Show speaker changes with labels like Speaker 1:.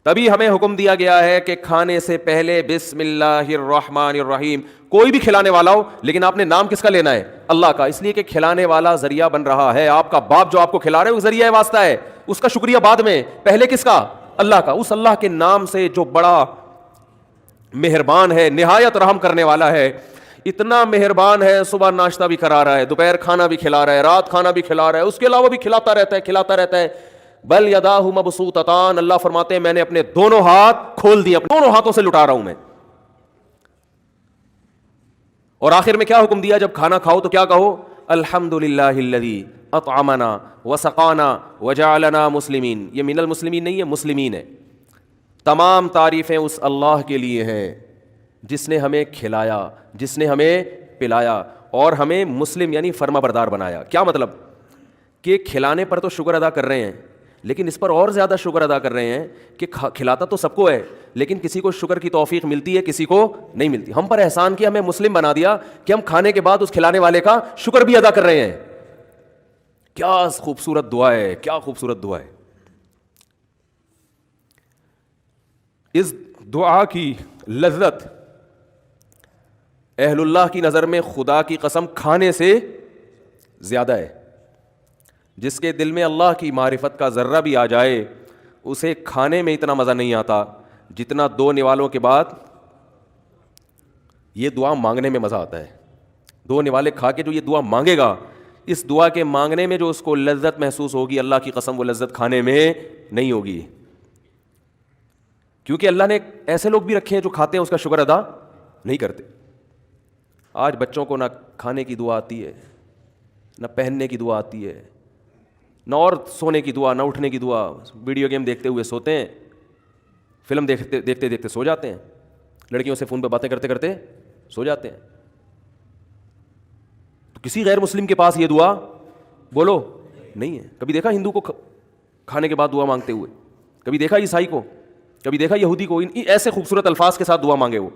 Speaker 1: تبھی ہمیں حکم دیا گیا ہے کہ کھانے سے پہلے بسم اللہ الرحمن الرحیم. کوئی بھی کھلانے والا ہو, لیکن آپ نے نام کس کا لینا ہے؟ اللہ کا. اس لیے کہ کھلانے والا ذریعہ بن رہا ہے, آپ کا باپ جو آپ کو کھلا رہے ہیں وہ ذریعہ واسطہ ہے, اس کا شکریہ بعد میں, پہلے کس کا؟ اللہ کا. اس اللہ کے نام سے جو بڑا مہربان ہے, نہایت رحم کرنے والا ہے, اتنا مہربان ہے, صبح ناشتہ بھی کرا رہا ہے, دوپہر کھانا بھی کھلا رہا ہے, رات کھانا بھی کھلا رہا ہے, اس کے علاوہ بھی کھلاتا رہتا ہے. بل یداہ مبسوطتان, اللہ فرماتے ہیں میں نے اپنے دونوں ہاتھ کھول دیے, دونوں ہاتھوں سے لٹا رہا ہوں میں. اور آخر میں کیا حکم دیا؟ جب کھانا کھاؤ تو کیا کہو؟ الحمدللہ الذی اطعمنا وسقانا وجعلنا مسلمین. یہ من المسلمین نہیں ہے, مسلمین ہے. تمام تعریفیں اس اللہ کے لیے ہیں جس نے ہمیں کھلایا, جس نے ہمیں پلایا اور ہمیں مسلم یعنی فرما بردار بنایا. کیا مطلب؟ کہ کھلانے پر تو شکر ادا کر رہے ہیں, لیکن اس پر اور زیادہ شکر ادا کر رہے ہیں کہ کھلاتا تو سب کو ہے, لیکن کسی کو شکر کی توفیق ملتی ہے, کسی کو نہیں ملتی. ہم پر احسان کیا, ہمیں مسلم بنا دیا کہ ہم کھانے کے بعد اس کھلانے والے کا شکر بھی ادا کر رہے ہیں. کیا خوبصورت دعا ہے, کیا خوبصورت دعا ہے. اس دعا کی لذت اہل اللہ کی نظر میں خدا کی قسم کھانے سے زیادہ ہے. جس کے دل میں اللہ کی معرفت کا ذرہ بھی آ جائے, اسے کھانے میں اتنا مزہ نہیں آتا جتنا دو نوالوں کے بعد یہ دعا مانگنے میں مزہ آتا ہے. دو نوالے کھا کے جو یہ دعا مانگے گا, اس دعا کے مانگنے میں جو اس کو لذت محسوس ہوگی, اللہ کی قسم وہ لذت کھانے میں نہیں ہوگی. کیونکہ اللہ نے ایسے لوگ بھی رکھے ہیں جو کھاتے ہیں اس کا شکر ادا نہیں کرتے. آج بچوں کو نہ کھانے کی دعا آتی ہے, نہ پہننے کی دعا آتی ہے, نہ اور سونے کی دعا, نہ اٹھنے کی دعا. ویڈیو گیم دیکھتے ہوئے سوتے ہیں, فلم دیکھتے دیکھتے سو جاتے ہیں, لڑکیوں سے فون پہ باتیں کرتے کرتے سو جاتے ہیں. تو کسی غیر مسلم کے پاس یہ دعا بولو نہیں ہے. کبھی دیکھا ہندو کو کھانے کے بعد دعا مانگتے ہوئے؟ کبھی دیکھا عیسائی کو؟ کبھی دیکھا یہودی کو ایسے خوبصورت الفاظ کے ساتھ دعا مانگے وہ؟